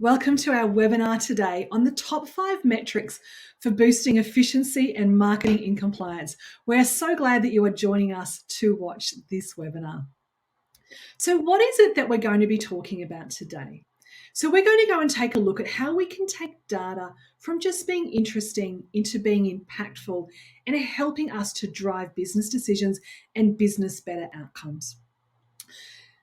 Welcome to our webinar today on the top 5 metrics for boosting efficiency and marketing in compliance. We're so glad that you are joining us to watch this webinar. So what is it that we're going to be talking about today? So we're going to go and take a look at how we can take data from just being interesting into being impactful and helping us to drive business decisions and business better outcomes.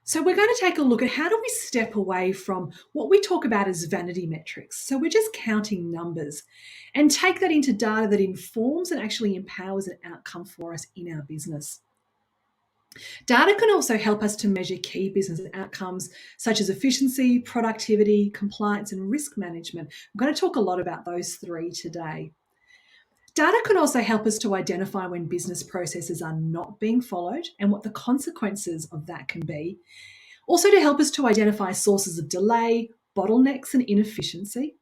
So we're going to take a look at how do we step away from what we talk about as vanity metrics. So we're just counting numbers and take that into data that informs and actually empowers an outcome for us in our business. Data can also help us to measure key business outcomes such as efficiency, productivity, compliance, and risk management. I'm going to talk a lot about those three today. Data can also help us to identify when business processes are not being followed and what the consequences of that can be. Also to help us to identify sources of delay, bottlenecks, and inefficiency.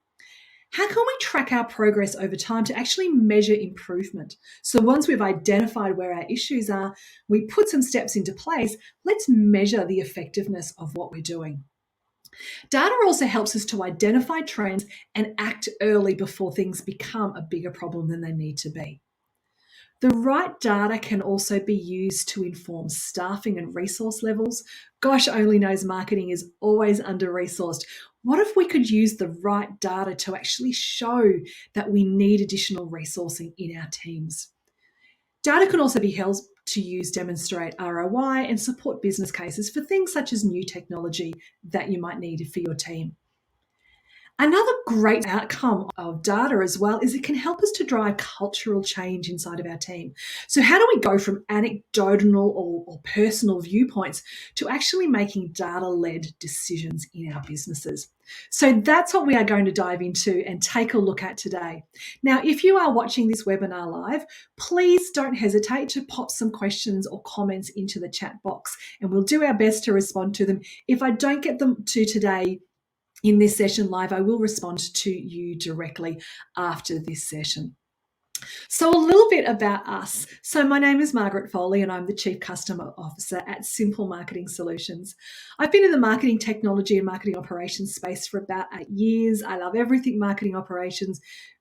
How can we track our progress over time to actually measure improvement? So once we've identified where our issues are, we put some steps into place, let's measure the effectiveness of what we're doing. Data also helps us to identify trends and act early before things become a bigger problem than they need to be. The right data can also be used to inform staffing and resource levels. Gosh only knows marketing is always under-resourced. What if we could use the right data to actually show that we need additional resourcing in our teams? Data can also be held to use demonstrate ROI and support business cases for things such as new technology that you might need for your team. Another great outcome of data as well is it can help us to drive cultural change inside of our team. So how do we go from anecdotal or personal viewpoints to actually making data-led decisions in our businesses? So that's what we are going to dive into and take a look at today. Now, if you are watching this webinar live, please don't hesitate to pop some questions or comments into the chat box, and we'll do our best to respond to them. If I don't get them to today, in this session live, I will respond to you directly after this session. So a little bit about us. So my name is Margaret Foley and I'm the Chief Customer Officer at Simple Marketing Solutions. I've been in the marketing technology and marketing operations space for about 8 years. I love everything marketing operations,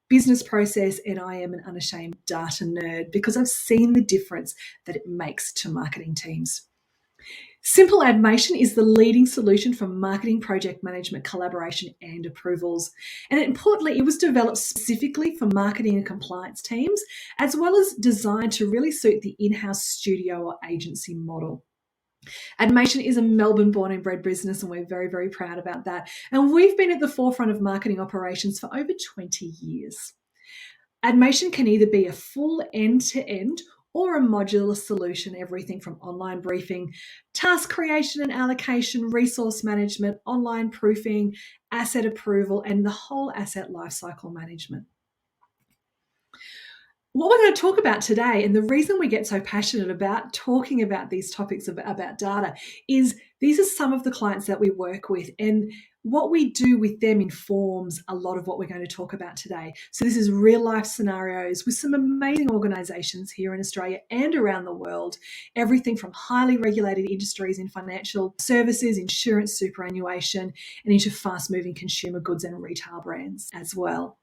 business process, and I am an unashamed data nerd because I've seen the difference that it makes to marketing teams. Simple Automation is the leading solution for marketing project management, collaboration, and approvals. And importantly, it was developed specifically for marketing and compliance teams, as well as designed to really suit the in-house studio or agency model. Automation is a Melbourne born and bred business, and we're very, very proud about that. And we've been at the forefront of marketing operations for over 20 years. Automation can either be a full end-to-end or a modular solution, everything from online briefing, task creation and allocation, resource management, online proofing, asset approval, and the whole asset lifecycle management. What we're going to talk about today, and the reason we get so passionate about talking about these topics about data, is these are some of the clients that we work with, and what we do with them informs a lot of what we're going to talk about today. So this is real life scenarios with some amazing organizations here in Australia and around the world, everything from highly regulated industries in financial services, insurance, superannuation, and into fast moving consumer goods and retail brands as well.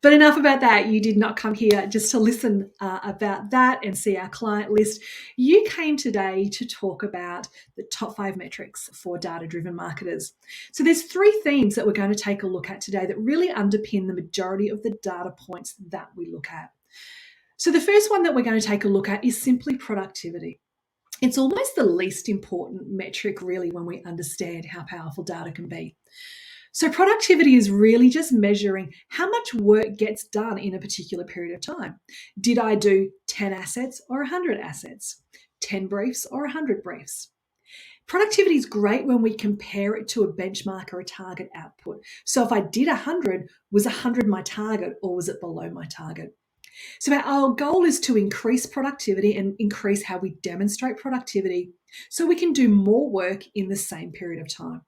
But enough about that. You did not come here just to listen about that and see our client list. You came today to talk about the top 5 metrics for data-driven marketers. So there's 3 themes that we're going to take a look at today that really underpin the majority of the data points that we look at. So the first one that we're going to take a look at is simply productivity. It's almost the least important metric really when we understand how powerful data can be. So productivity is really just measuring how much work gets done in a particular period of time. Did I do 10 assets or 100 assets? 10 briefs or 100 briefs? Productivity is great when we compare it to a benchmark or a target output. So if I did 100, was 100 my target or was it below my target? So our goal is to increase productivity and increase how we demonstrate productivity so we can do more work in the same period of time.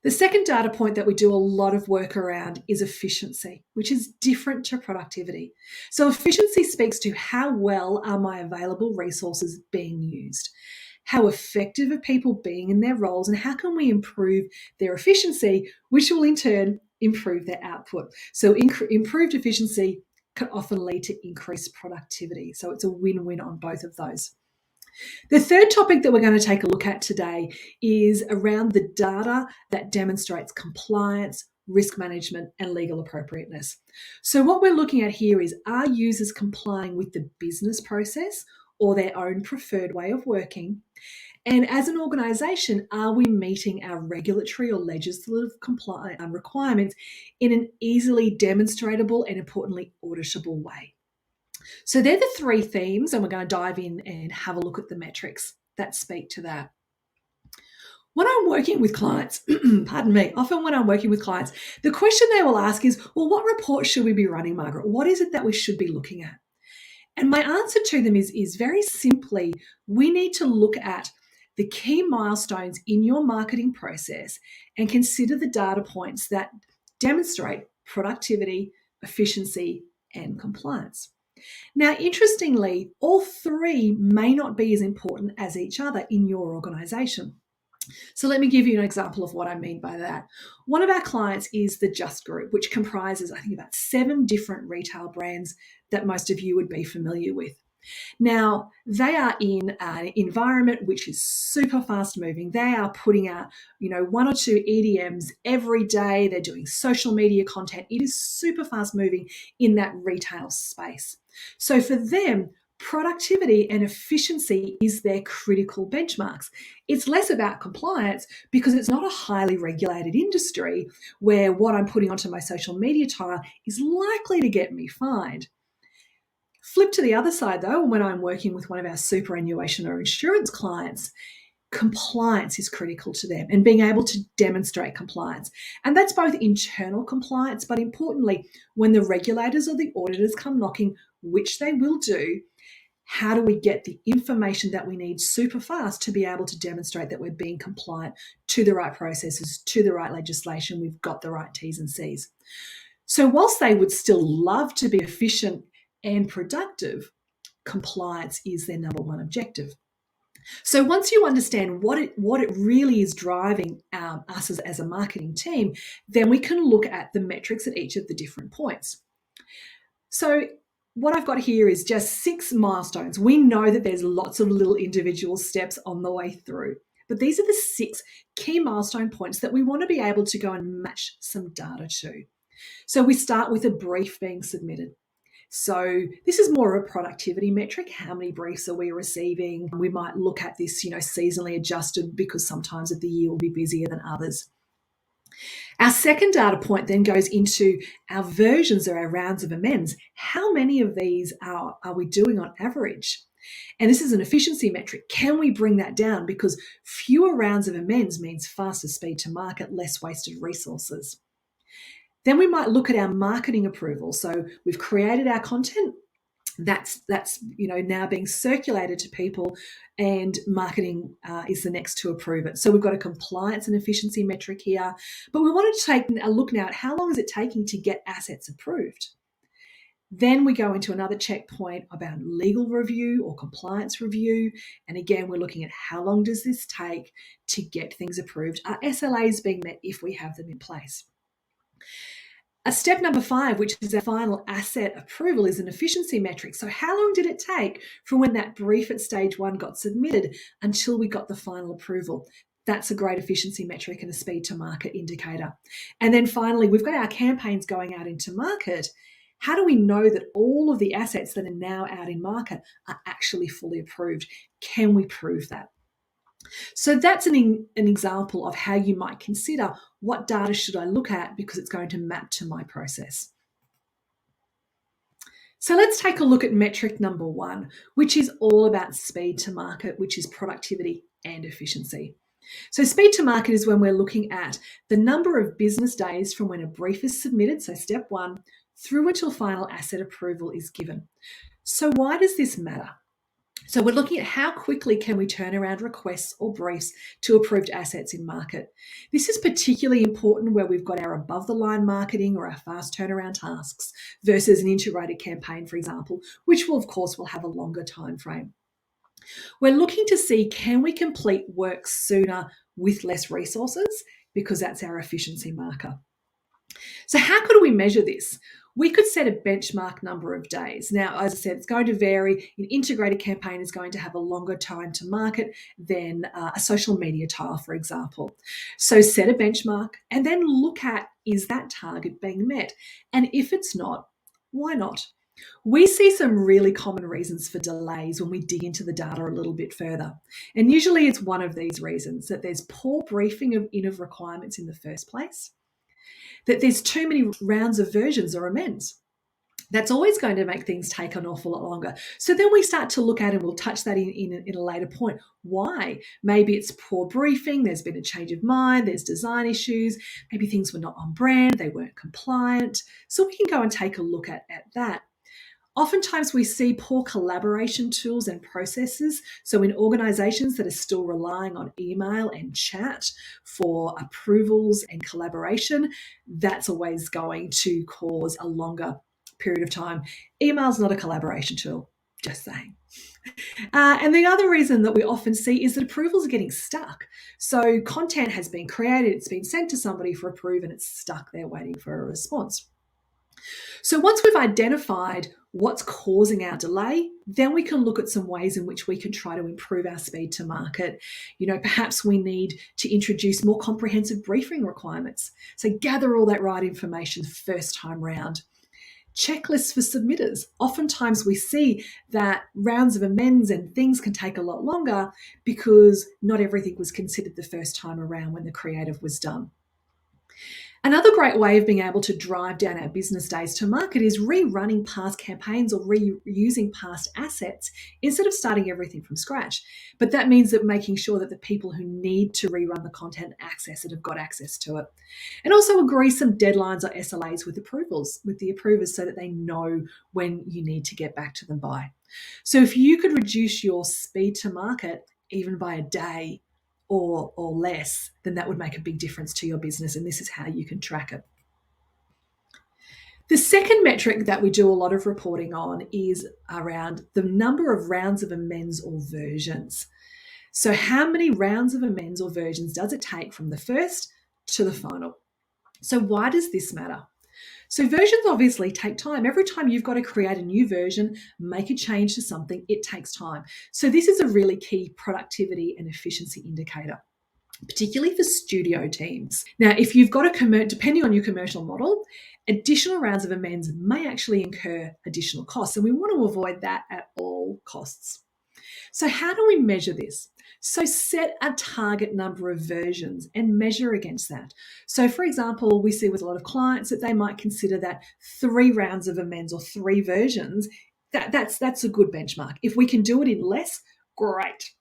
The second data point that we do a lot of work around is efficiency, which is different to productivity. So efficiency speaks to how well are my available resources being used? How effective are people being in their roles, and how can we improve their efficiency, which will in turn improve their output? So improved efficiency can often lead to increased productivity. So it's a win-win on both of those. The third topic that we're going to take a look at today is around the data that demonstrates compliance, risk management, and legal appropriateness. So what we're looking at here is, are users complying with the business process or their own preferred way of working? And as an organisation, are we meeting our regulatory or legislative requirements in an easily demonstrable and importantly auditable way? So they're the three themes, and we're going to dive in and have a look at the metrics that speak to that. When I'm working with clients, often when I'm working with clients, the question they will ask is, well, what report should we be running, Margaret? What is it that we should be looking at? And my answer to them is very simply, we need to look at the key milestones in your marketing process and consider the data points that demonstrate productivity, efficiency, and compliance. Now, interestingly, all three may not be as important as each other in your organisation. So let me give you an example of what I mean by that. One of our clients is the Just Group, which comprises, I think, about 7 different retail brands that most of you would be familiar with. Now, they are in an environment which is super fast moving. They are putting out, 1 or 2 EDMs every day. They're doing social media content. It is super fast moving in that retail space. So for them, productivity and efficiency is their critical benchmarks. It's less about compliance because it's not a highly regulated industry where what I'm putting onto my social media tile is likely to get me fined. Flip to the other side though, when I'm working with one of our superannuation or insurance clients, compliance is critical to them and being able to demonstrate compliance. And that's both internal compliance, but importantly, when the regulators or the auditors come knocking, which they will do, how do we get the information that we need super fast to be able to demonstrate that we're being compliant to the right processes, to the right legislation, we've got the right T's and C's. So whilst they would still love to be efficient and productive, compliance is their number one objective. So once you understand what it really is driving us as a marketing team, then we can look at the metrics at each of the different points. So what I've got here is just 6 milestones. We know that there's lots of little individual steps on the way through, but these are the 6 key milestone points that we want to be able to go and match some data to. So we start with a brief being submitted. So this is more of a productivity metric. How many briefs are we receiving? We might look at this, seasonally adjusted because sometimes of the year will be busier than others. Our second data point then goes into our versions or our rounds of amends. How many of these are we doing on average? And this is an efficiency metric. Can we bring that down? Because fewer rounds of amends means faster speed to market, less wasted resources. Then we might look at our marketing approval. So we've created our content. That's now being circulated to people, and marketing is the next to approve it. So we've got a compliance and efficiency metric here, but we want to take a look now at how long is it taking to get assets approved. Then we go into another checkpoint about legal review or compliance review. And again, we're looking at how long does this take to get things approved? Are SLAs being met if we have them in place? A step number 5, which is our final asset approval, is an efficiency metric. So how long did it take from when that brief at stage 1 got submitted until we got the final approval? That's a great efficiency metric and a speed to market indicator. And then finally, we've got our campaigns going out into market. How do we know that all of the assets that are now out in market are actually fully approved? Can we prove that? So that's an example of how you might consider what data should I look at because it's going to map to my process. So let's take a look at metric number 1, which is all about speed to market, which is productivity and efficiency. So speed to market is when we're looking at the number of business days from when a brief is submitted, so step 1, through until final asset approval is given. So why does this matter? So we're looking at how quickly can we turn around requests or briefs to approved assets in market. This is particularly important where we've got our above the line marketing or our fast turnaround tasks versus an integrated campaign, for example, which will of course have a longer time frame. We're looking to see, can we complete work sooner with less resources? Because that's our efficiency marker. So how could we measure this? We could set a benchmark number of days. Now, as I said, it's going to vary. An integrated campaign is going to have a longer time to market than a social media tile, for example. So set a benchmark and then look at, is that target being met? And if it's not, why not? We see some really common reasons for delays when we dig into the data a little bit further. And usually it's one of these reasons, that there's poor briefing of requirements in the first place, that there's too many rounds of versions or amends. That's always going to make things take an awful lot longer. So then we start to look at, and we'll touch that in a later point, why? Maybe it's poor briefing, there's been a change of mind, there's design issues, maybe things were not on brand, they weren't compliant. So we can go and take a look at that. Oftentimes we see poor collaboration tools and processes. So in organizations that are still relying on email and chat for approvals and collaboration, that's always going to cause a longer period of time. Email's not a collaboration tool, just saying. And the other reason that we often see is that approvals are getting stuck. So content has been created, it's been sent to somebody for approve, and it's stuck there waiting for a response. So once we've identified what's causing our delay, then we can look at some ways in which we can try to improve our speed to market. Perhaps we need to introduce more comprehensive briefing requirements. So gather all that right information first time round. Checklists for submitters. Oftentimes we see that rounds of amends and things can take a lot longer because not everything was considered the first time around when the creative was done. Another great way of being able to drive down our business days to market is rerunning past campaigns or reusing past assets instead of starting everything from scratch. But that means that making sure that the people who need to rerun the content access it have got access to it. And also agree some deadlines or SLAs with the approvers so that they know when you need to get back to them by. So if you could reduce your speed to market even by a day or less, then that would make a big difference to your business, and this is how you can track it. The second metric that we do a lot of reporting on is around the number of rounds of amends or versions. So how many rounds of amends or versions does it take from the first to the final? So why does this matter? So versions obviously take time. Every time you've got to create a new version, make a change to something, it takes time. So this is a really key productivity and efficiency indicator, particularly for studio teams. Now, if you've got depending on your commercial model, additional rounds of amends may actually incur additional costs, and we want to avoid that at all costs. So how do we measure this? So set a target number of versions and measure against that. So for example, we see with a lot of clients that they might consider that 3 rounds of amends or 3 versions, that's a good benchmark. If we can do it in less, great.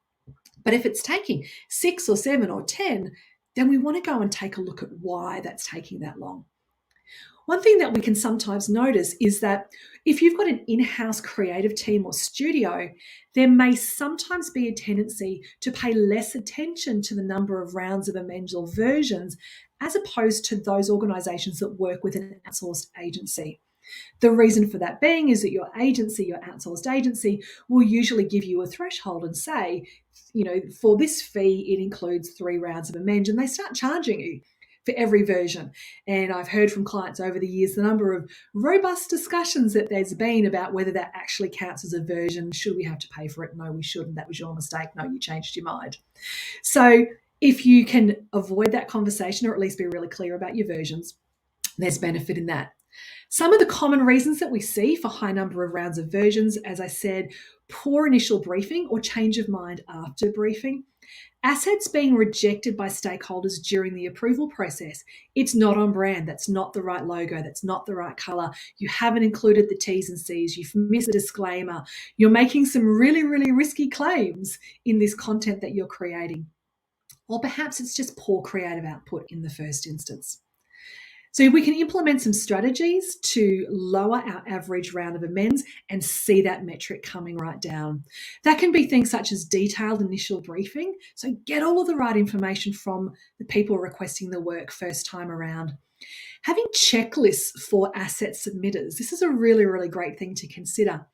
But if it's taking 6 or 7 or 10, then we want to go and take a look at why that's taking that long. One thing that we can sometimes notice is that if you've got an in-house creative team or studio, there may sometimes be a tendency to pay less attention to the number of rounds of amends or versions as opposed to those organizations that work with an outsourced agency. The reason for that being is that your outsourced agency, will usually give you a threshold and say, for this fee, it includes 3 rounds of amends, and they start charging you for every version. And I've heard from clients over the years the number of robust discussions that there's been about whether that actually counts as a version. Should we have to pay for it? No, we shouldn't. That was your mistake. No, you changed your mind. So if you can avoid that conversation, or at least be really clear about your versions, there's benefit in that. Some of the common reasons that we see for high number of rounds of versions, as I said, poor initial briefing or change of mind after briefing. Assets being rejected by stakeholders during the approval process. It's not on brand. That's not the right logo. That's not the right color. You haven't included the T's and C's. You've missed a disclaimer. You're making some really, really risky claims in this content that you're creating. Or perhaps it's just poor creative output in the first instance. So we can implement some strategies to lower our average round of amends and see that metric coming right down. That can be things such as detailed initial briefing. So get all of the right information from the people requesting the work first time around. Having checklists for asset submitters. This is a really, really great thing to consider.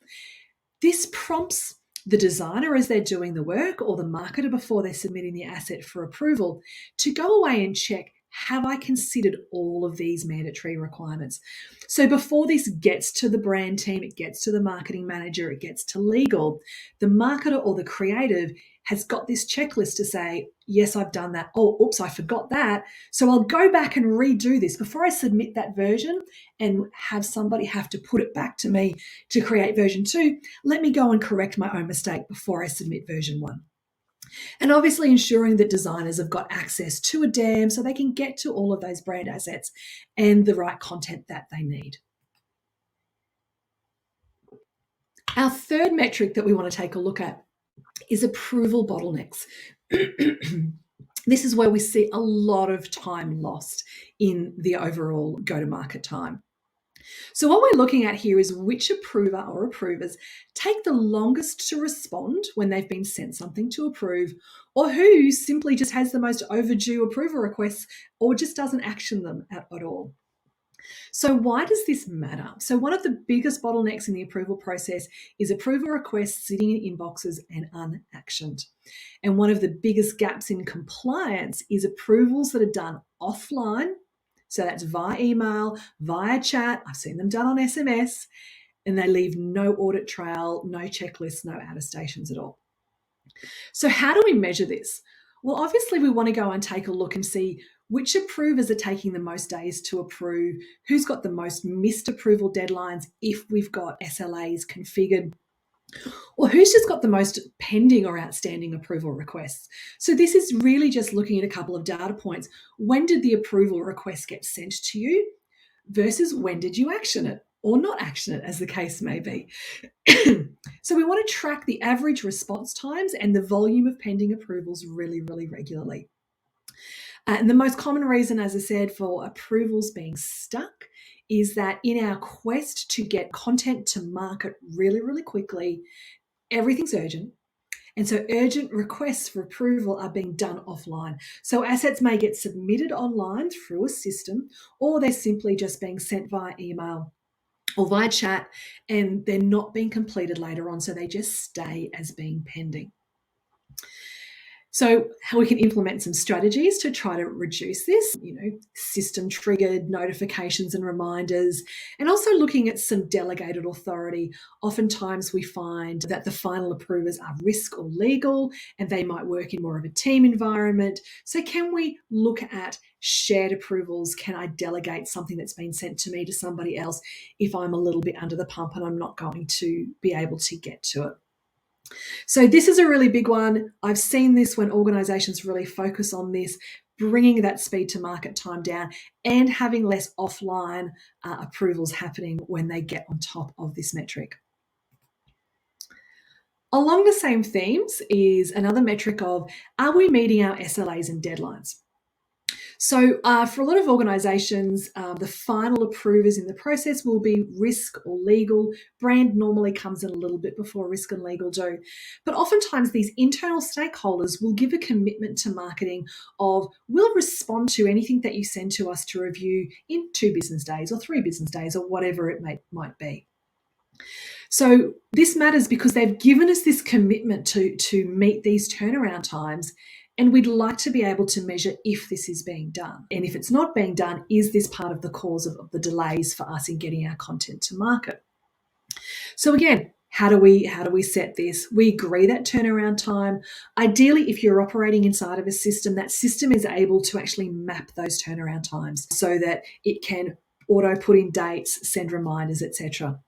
This prompts the designer as they're doing the work, or the marketer before they're submitting the asset for approval, to go away and check, have I considered all of these mandatory requirements? So before this gets to the brand team, it gets to the marketing manager, it gets to legal, the marketer or the creative has got this checklist to say, yes, I've done that. Oh, oops, I forgot that. So I'll go back and redo this before I submit that version and have somebody have to put it back to me to create version 2. Let me go and correct my own mistake before I submit version 1. And obviously ensuring that designers have got access to a DAM so they can get to all of those brand assets and the right content that they need. Our third metric that we want to take a look at is approval bottlenecks. This is where we see a lot of time lost in the overall go-to-market time. So what we're looking at here is which approver or approvers take the longest to respond when they've been sent something to approve, or who simply just has the most overdue approval requests or just doesn't action them at all. So why does this matter? So one of the biggest bottlenecks in the approval process is approval requests sitting in inboxes and unactioned. And one of the biggest gaps in compliance is approvals that are done offline. So that's via email, via chat. I've seen them done on SMS, and they leave no audit trail, no checklists, no attestations at all. So how do we measure this? Well, obviously we want to go and take a look and see which approvers are taking the most days to approve, who's got the most missed approval deadlines if we've got SLAs configured, or who's just got the most pending or outstanding approval requests. So this is really just looking at a couple of data points. When did the approval request get sent to you versus when did you action it or not action it, as the case may be. So we want to track the average response times and the volume of pending approvals really, really regularly. And the most common reason, as I said, for approvals being stuck is that in our quest to get content to market really, really quickly, everything's urgent. And so urgent requests for approval are being done offline. So assets may get submitted online through a system, or they're simply just being sent via email or via chat, and they're not being completed later on. So they just stay as being pending. So how we can implement some strategies to try to reduce this, system triggered notifications and reminders, and also looking at some delegated authority. Oftentimes we find that the final approvers are risk or legal, and they might work in more of a team environment. So can we look at shared approvals? Can I delegate something that's been sent to me to somebody else if I'm a little bit under the pump and I'm not going to be able to get to it? So this is a really big one. I've seen this when organizations really focus on this, bringing that speed to market time down and having less offline approvals happening when they get on top of this metric. Along the same themes is another metric of, are we meeting our SLAs and deadlines? So for a lot of organizations, the final approvers in the process will be risk or legal. Brand normally comes in a little bit before risk and legal do. But oftentimes these internal stakeholders will give a commitment to marketing of, we'll respond to anything that you send to us to review in 2 business days or 3 business days or whatever it might be. So this matters because they've given us this commitment to meet these turnaround times. And we'd like to be able to measure if this is being done. And if it's not being done, is this part of the cause of the delays for us in getting our content to market? So again, how do we set this? We agree that turnaround time. Ideally, if you're operating inside of a system, that system is able to actually map those turnaround times so that it can auto put in dates, send reminders, etc.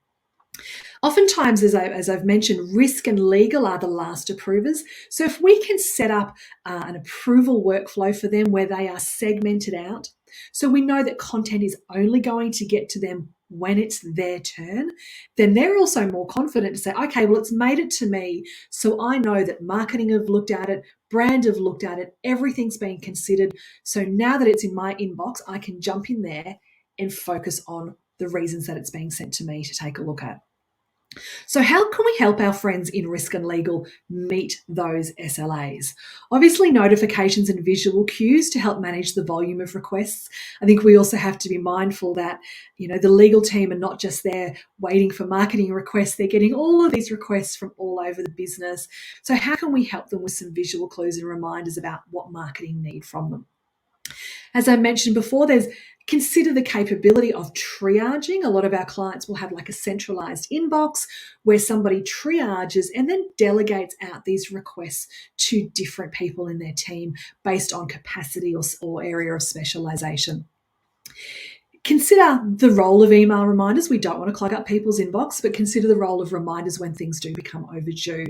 Oftentimes, as I've mentioned, risk and legal are the last approvers. So if we can set up an approval workflow for them where they are segmented out, so we know that content is only going to get to them when it's their turn, then they're also more confident to say, okay, well, it's made it to me. So I know that marketing have looked at it, brand have looked at it, everything's been considered. So now that it's in my inbox, I can jump in there and focus on the reasons that it's being sent to me to take a look at. So, how can we help our friends in risk and legal meet those SLAs? Obviously, notifications and visual cues to help manage the volume of requests. I think we also have to be mindful that, the legal team are not just there waiting for marketing requests, they're getting all of these requests from all over the business. So, how can we help them with some visual clues and reminders about what marketing need from them? As I mentioned before, there's consider the capability of triaging. A lot of our clients will have like a centralized inbox where somebody triages and then delegates out these requests to different people in their team based on capacity or area of specialization. Consider the role of email reminders. We don't want to clog up people's inbox, but consider the role of reminders when things do become overdue.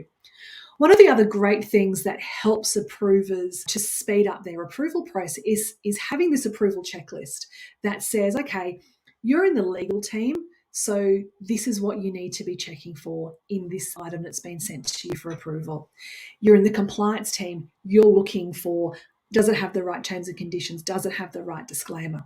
One of the other great things that helps approvers to speed up their approval process is having this approval checklist that says, okay, you're in the legal team, so this is what you need to be checking for in this item that's been sent to you for approval. You're in the compliance team, you're looking for, does it have the right terms and conditions? Does it have the right disclaimer?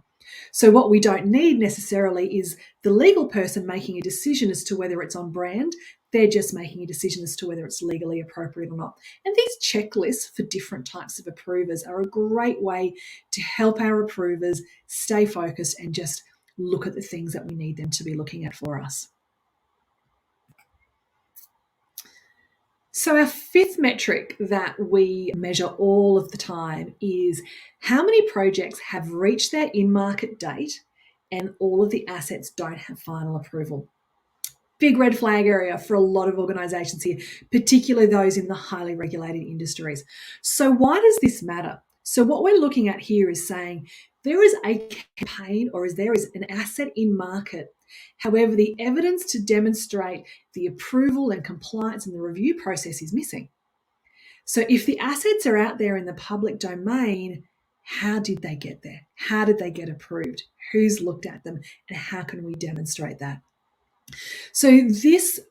So what we don't need necessarily is the legal person making a decision as to whether it's on brand. They're just making a decision as to whether it's legally appropriate or not. And these checklists for different types of approvers are a great way to help our approvers stay focused and just look at the things that we need them to be looking at for us. So, our fifth metric that we measure all of the time is how many projects have reached their in market date and all of the assets don't have final approval. Big red flag area for a lot of organizations here, particularly those in the highly regulated industries. So, why does this matter? So, what we're looking at here is saying there is a campaign or there is an asset in market. However, the evidence to demonstrate the approval and compliance and the review process is missing. So, if the assets are out there in the public domain, how did they get there? How did they get approved? Who's looked at them? And how can we demonstrate that? So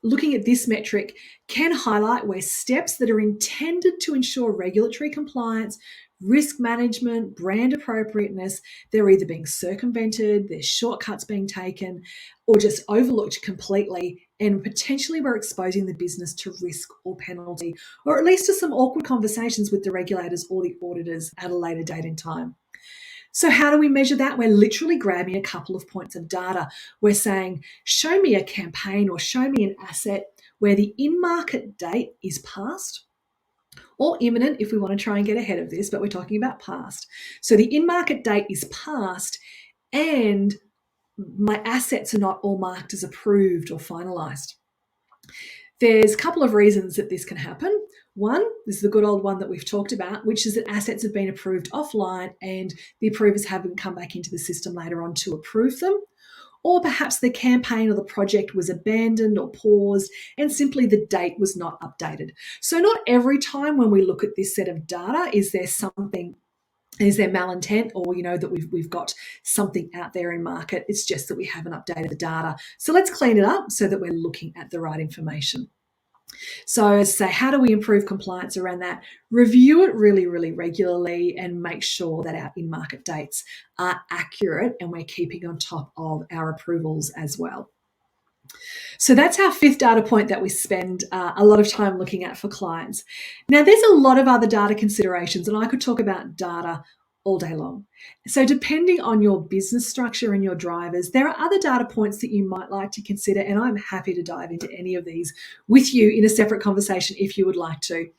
looking at this metric can highlight where steps that are intended to ensure regulatory compliance, risk management, brand appropriateness, they're either being circumvented, there's shortcuts being taken, or just overlooked completely, and potentially we're exposing the business to risk or penalty, or at least to some awkward conversations with the regulators or the auditors at a later date in time. So, how do we measure that? We're literally grabbing a couple of points of data. We're saying, show me a campaign or show me an asset where the in market date is past or imminent if we want to try and get ahead of this, but we're talking about past. So, the in market date is past and my assets are not all marked as approved or finalized. There's a couple of reasons that this can happen. One is the good old one that we've talked about, which is that assets have been approved offline and the approvers haven't come back into the system later on to approve them. Or perhaps the campaign or the project was abandoned or paused and simply the date was not updated. So not every time when we look at this set of data is there malintent or that we've got something out there in market. It's just that we haven't updated the data. So let's clean it up so that we're looking at the right information. So how do we improve compliance around that? Review it really, really regularly and make sure that our in-market dates are accurate and we're keeping on top of our approvals as well. So that's our fifth data point that we spend a lot of time looking at for clients. Now, there's a lot of other data considerations, and I could talk about data all day long. So depending on your business structure and your drivers, there are other data points that you might like to consider, and I'm happy to dive into any of these with you in a separate conversation if you would like to.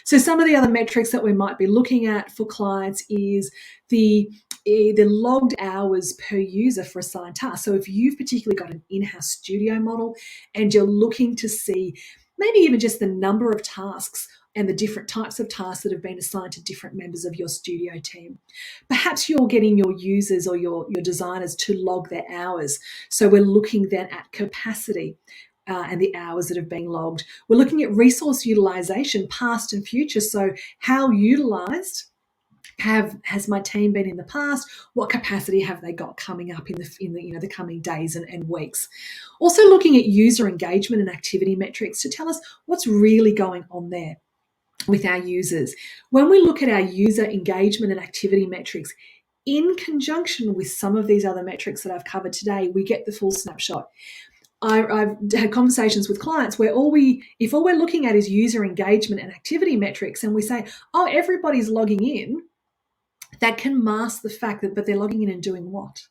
So some of the other metrics that we might be looking at for clients is the logged hours per user for assigned tasks. So if you've particularly got an in-house studio model and you're looking to see maybe even just the number of tasks and the different types of tasks that have been assigned to different members of your studio team. Perhaps you're getting your users or your designers to log their hours. So we're looking then at capacity and the hours that have been logged. We're looking at resource utilization, past and future. So how utilized has my team been in the past? What capacity have they got coming up in the coming days and weeks? Also looking at user engagement and activity metrics to tell us what's really going on there with our users. When we look at our user engagement and activity metrics in conjunction with some of these other metrics that I've covered today, we get the full snapshot. I've had conversations with clients where if all we're looking at is user engagement and activity metrics, and we say, oh, everybody's logging in, that can mask the fact that, but they're logging in and doing what?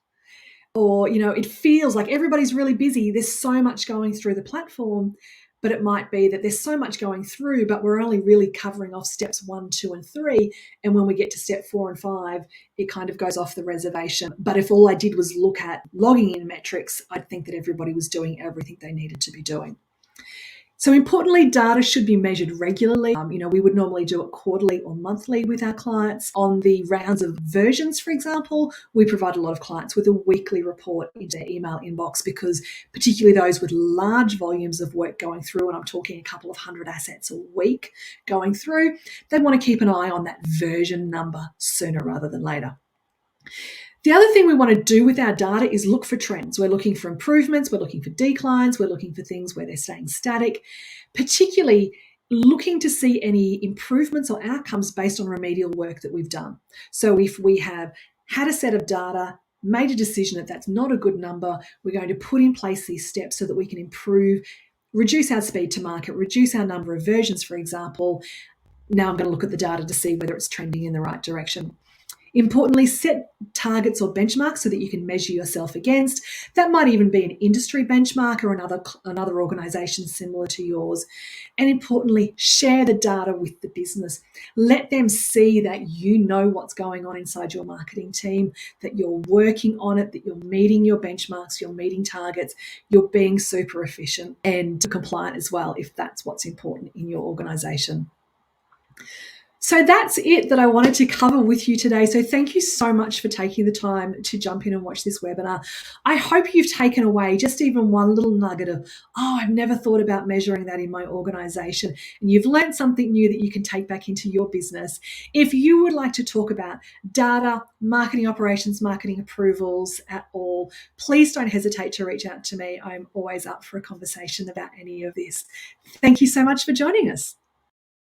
Or, it feels like everybody's really busy. There's so much going through the platform, but it might be that there's so much going through, but we're only really covering off steps 1, 2, and 3. And when we get to step 4 and 5, it kind of goes off the reservation. But if all I did was look at logging in metrics, I'd think that everybody was doing everything they needed to be doing. So importantly, data should be measured regularly. We would normally do it quarterly or monthly with our clients. On the rounds of versions, for example, we provide a lot of clients with a weekly report into their email inbox, because particularly those with large volumes of work going through, and I'm talking a couple of 100 assets a week going through, they want to keep an eye on that version number sooner rather than later. The other thing we want to do with our data is look for trends. We're looking for improvements, we're looking for declines, we're looking for things where they're staying static, particularly looking to see any improvements or outcomes based on remedial work that we've done. So if we have had a set of data, made a decision that that's not a good number, we're going to put in place these steps so that we can improve, reduce our speed to market, reduce our number of versions, for example. Now I'm going to look at the data to see whether it's trending in the right direction. Importantly, set targets or benchmarks so that you can measure yourself against. That might even be an industry benchmark or another organisation similar to yours. And importantly, share the data with the business. Let them see that you know what's going on inside your marketing team, that you're working on it, that you're meeting your benchmarks, you're meeting targets, you're being super efficient and compliant as well, if that's what's important in your organisation. So that's it that I wanted to cover with you today. So thank you so much for taking the time to jump in and watch this webinar. I hope you've taken away just even one little nugget of, I've never thought about measuring that in my organization. And you've learned something new that you can take back into your business. If you would like to talk about data, marketing operations, marketing approvals at all, please don't hesitate to reach out to me. I'm always up for a conversation about any of this. Thank you so much for joining us.